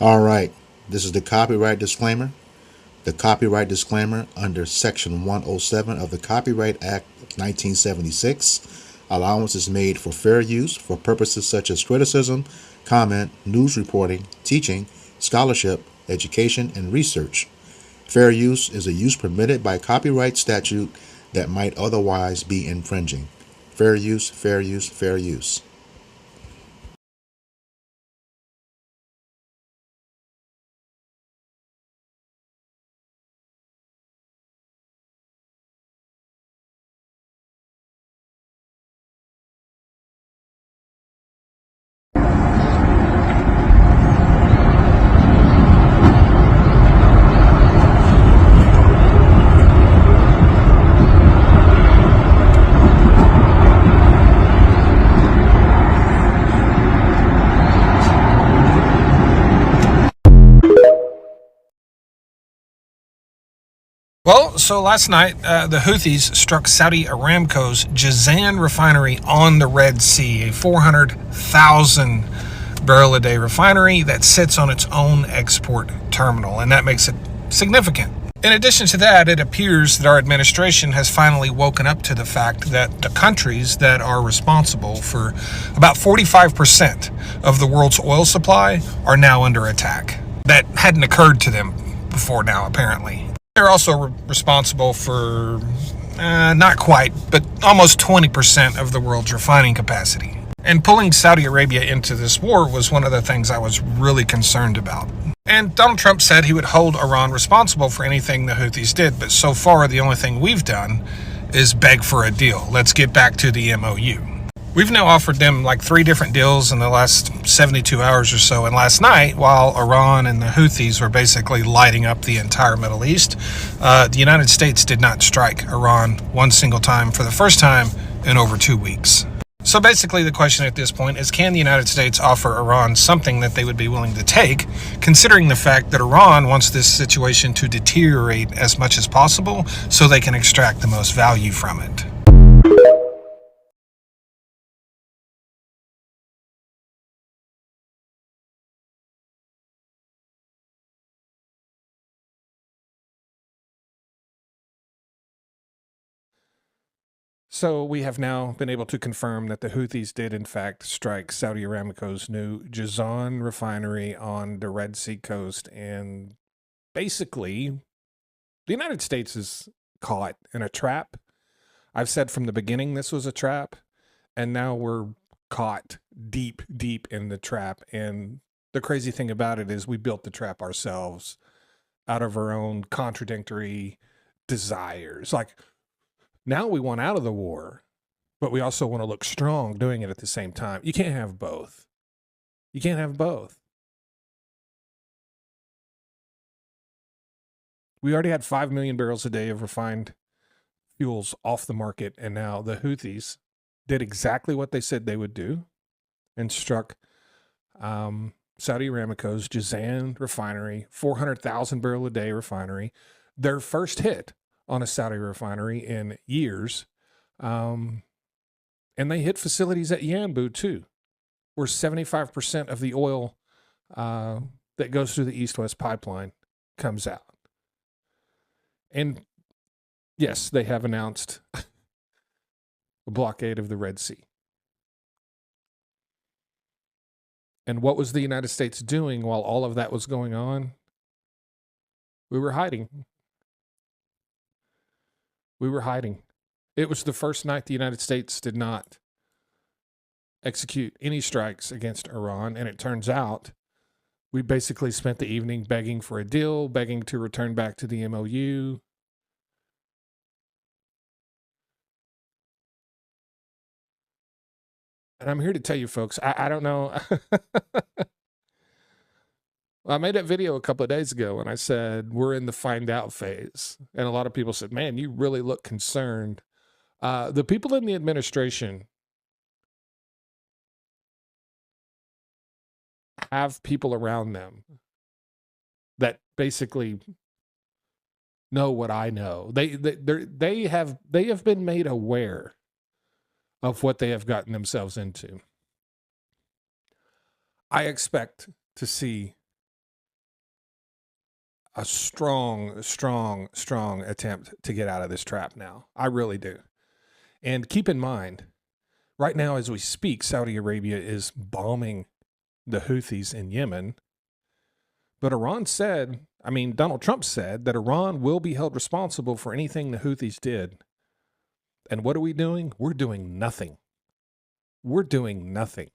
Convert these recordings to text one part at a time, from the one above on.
All right, this is the copyright disclaimer. The copyright disclaimer under Section 107 of the Copyright Act of 1976. Allowance is made for fair use for purposes such as criticism, comment, news reporting, teaching, scholarship, education, and research. Fair use is a use permitted by copyright statute that might otherwise be infringing. Fair use, fair use, fair use. Well, so last night, the Houthis struck Saudi Aramco's Jazan refinery on the Red Sea, a 400,000 barrel a day refinery that sits on its own export terminal, and that makes it significant. In addition to that, it appears that our administration has finally woken up to the fact that the countries that are responsible for about 45% of the world's oil supply are now under attack. That hadn't occurred to them before now, apparently. They're also responsible for, not quite, but almost 20% of the world's refining capacity. And pulling Saudi Arabia into this war was one of the things I was really concerned about. And Donald Trump said he would hold Iran responsible for anything the Houthis did, but so far the only thing we've done is beg for a deal. Let's get back to the MOU. We've now offered them like 3 different deals in the last 72 hours or so. And last night, while Iran and the Houthis were basically lighting up the entire Middle East, the United States did not strike Iran one single time for the first time in over 2 weeks. So basically the question at this point is, can the United States offer Iran something that they would be willing to take, considering the fact that Iran wants this situation to deteriorate as much as possible so they can extract the most value from it? So we have now been able to confirm that the Houthis did in fact strike Saudi Aramco's new Jazan refinery on the Red Sea coast, and basically the United States is caught in a trap. I've said from the beginning this was a trap, and now we're caught deep, deep in the trap. And the crazy thing about it is we built the trap ourselves out of our own contradictory desires. Like, now we want out of the war, but we also want to look strong doing it at the same time. You can't have both. You can't have both. We already had 5 million barrels a day of refined fuels off the market, and now the Houthis did exactly what they said they would do and struck Saudi Aramco's Jazan refinery, 400,000 barrel a day refinery, their first hit on a Saudi refinery in years. And they hit facilities at Yanbu too, where 75% of the oil that goes through the East-West pipeline comes out. And yes, they have announced a blockade of the Red Sea. And what was the United States doing while all of that was going on? We were hiding. We were hiding. It was the first night the United States did not execute any strikes against Iran, and it turns out we basically spent the evening begging for a deal, begging to return back to the MOU. And I'm here to tell you folks, I don't know. I made that video a couple of days ago and I said, we're in the find out phase. And a lot of people said, man, you really look concerned. The people in the administration have people around them that basically know what I know. They have been made aware of what they have gotten themselves into. I expect to see a strong attempt to get out of this trap now. I really do. And keep in mind, right now as we speak, Saudi Arabia is bombing the Houthis in Yemen. But Iran said, Donald Trump said that Iran will be held responsible for anything the Houthis did. And what are we doing? We're doing nothing. We're doing nothing.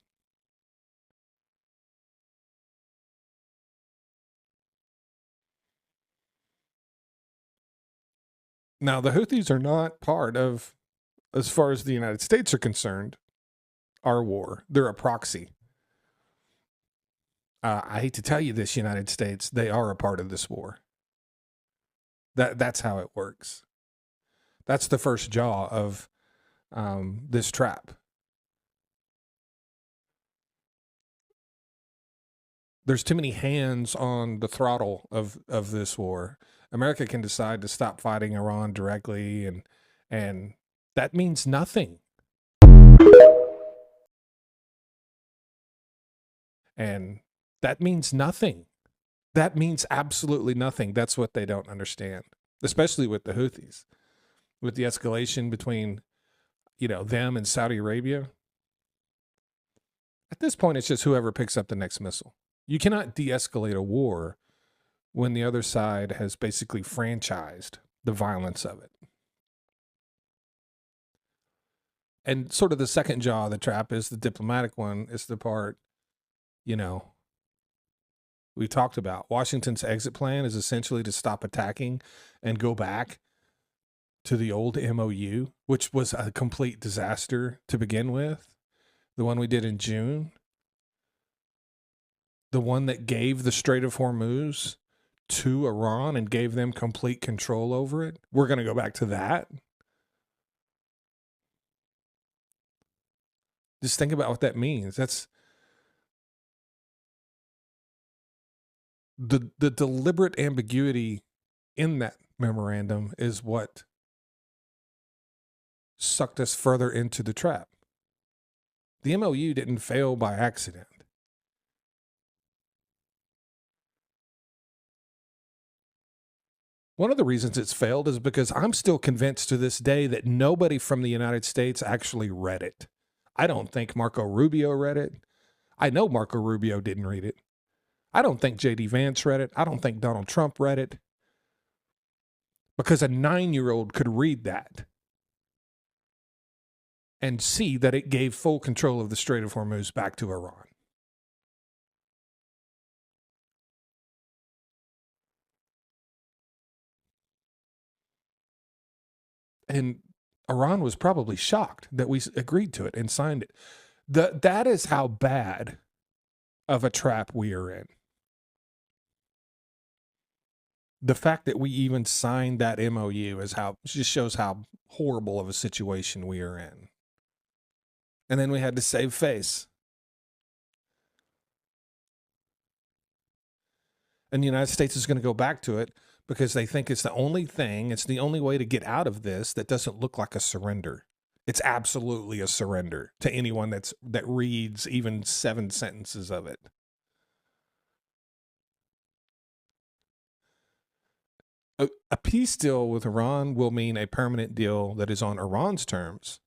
Now, the Houthis are not part of, as far as the United States are concerned, our war. They're a proxy. I hate to tell you this, United States, they are a part of this war. That's how it works. That's the first jaw of this trap. There's too many hands on the throttle of this war. America can decide to stop fighting Iran directly, and that means nothing. And that means nothing. That means absolutely nothing. That's what they don't understand, especially with the Houthis, with the escalation between, them and Saudi Arabia. At this point, it's just whoever picks up the next missile. You cannot de-escalate a war when the other side has basically franchised the violence of it. And sort of the second jaw of the trap is the diplomatic one. It's the part, we talked about. Washington's exit plan is essentially to stop attacking and go back to the old MOU, which was a complete disaster to begin with. The one we did in June. The one that gave the Strait of Hormuz to Iran and gave them complete control over it. We're going to go back to that. Just think about what that means. That's the deliberate ambiguity in that memorandum is what sucked us further into the trap. The MOU didn't fail by accident. One of the reasons it's failed is because I'm still convinced to this day that nobody from the United States actually read it. I don't think Marco Rubio read it. I know Marco Rubio didn't read it. I don't think J.D. Vance read it. I don't think Donald Trump read it. Because a 9-year-old could read that and see that it gave full control of the Strait of Hormuz back to Iran. And Iran was probably shocked that we agreed to it and signed it. That is how bad of a trap we are in. The fact that we even signed that MOU just shows how horrible of a situation we are in. And then we had to save face. And the United States is going to go back to it because they think it's the only thing, it's the only way to get out of this that doesn't look like a surrender. It's absolutely a surrender to anyone that reads even 7 sentences of it. A peace deal with Iran will mean a permanent deal that is on Iran's terms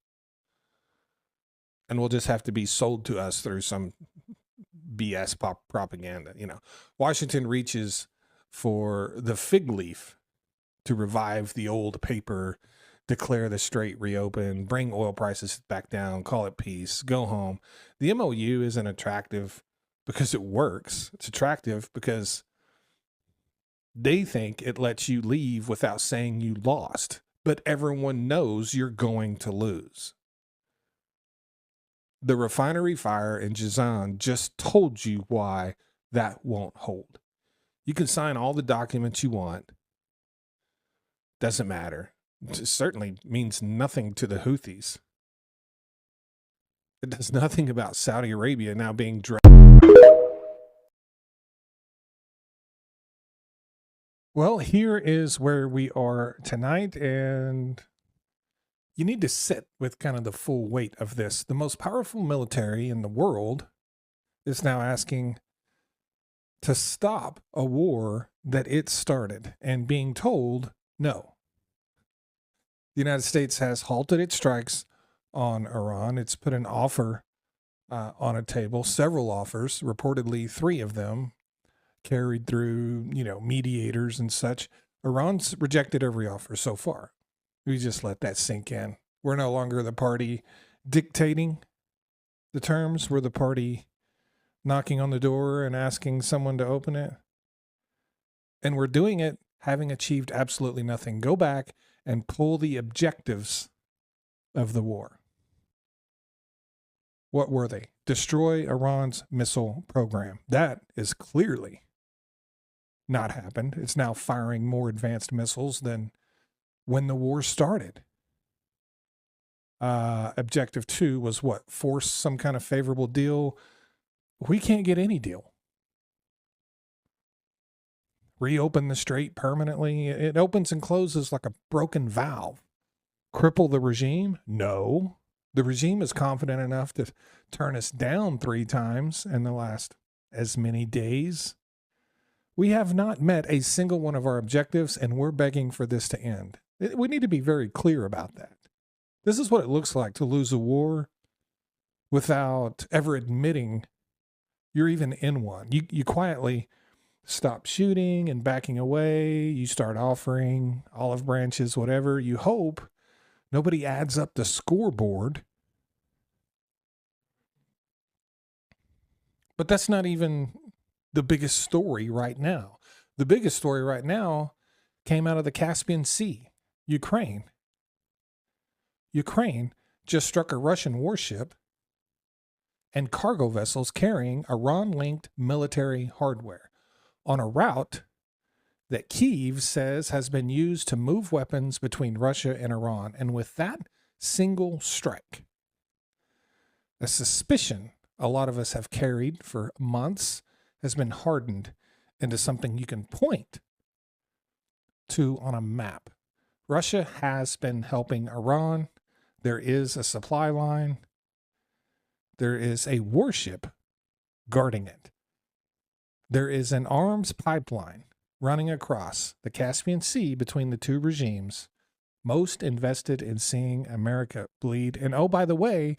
and will just have to be sold to us through some BS propaganda. Washington reaches for the fig leaf to revive the old paper, declare the strait reopen, bring oil prices back down, call it peace, go home. The MOU isn't attractive because it works. It's attractive because they think it lets you leave without saying you lost, but everyone knows you're going to lose. The refinery fire in Jazan just told you why that won't hold. You can sign all the documents you want. Doesn't matter. It certainly means nothing to the Houthis. It does nothing about Saudi Arabia now being dragged. Well, here is where we are tonight, and you need to sit with kind of the full weight of this. The most powerful military in the world is now asking, to stop a war that it started and being told no. The United States has halted its strikes on Iran. It's put an offer on a table, several offers, reportedly 3 of them carried through, mediators and such. Iran's rejected every offer so far. We just let that sink in. We're no longer the party dictating the terms. We're the party knocking on the door and asking someone to open it. And we're doing it having achieved absolutely nothing. Go back and pull the objectives of the war. What were they? Destroy Iran's missile program. That is clearly not happened. It's now firing more advanced missiles than when the war started. Objective 2 was what? Force some kind of favorable deal. We can't get any deal. Reopen the strait permanently. It opens and closes like a broken valve. Cripple the regime? No. The regime is confident enough to turn us down 3 times in the last as many days. We have not met a single one of our objectives, and we're begging for this to end. We need to be very clear about that. This is what it looks like to lose a war without ever admitting you're even in one. You quietly stop shooting and backing away. You start offering olive branches, whatever. You hope nobody adds up the scoreboard. But that's not even the biggest story right now. The biggest story right now came out of the Caspian Sea. Ukraine just struck a Russian warship and cargo vessels carrying Iran-linked military hardware on a route that Kyiv says has been used to move weapons between Russia and Iran. And with that single strike, a suspicion a lot of us have carried for months has been hardened into something you can point to on a map. Russia has been helping Iran. There is a supply line. There is a warship guarding it. There is an arms pipeline running across the Caspian Sea between the 2 regimes, most invested in seeing America bleed. And oh, by the way,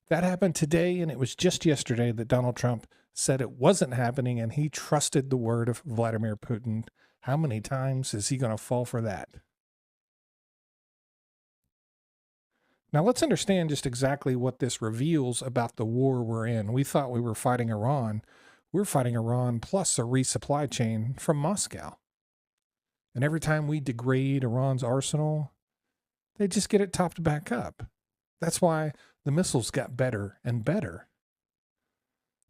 that happened today, and it was just yesterday that Donald Trump said it wasn't happening, and he trusted the word of Vladimir Putin. How many times is he going to fall for that? Now, let's understand just exactly what this reveals about the war we're in. We thought we were fighting Iran. We're fighting Iran plus a resupply chain from Moscow. And every time we degrade Iran's arsenal, they just get it topped back up. That's why the missiles got better and better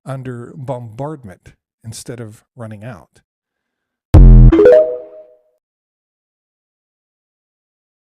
under bombardment instead of running out.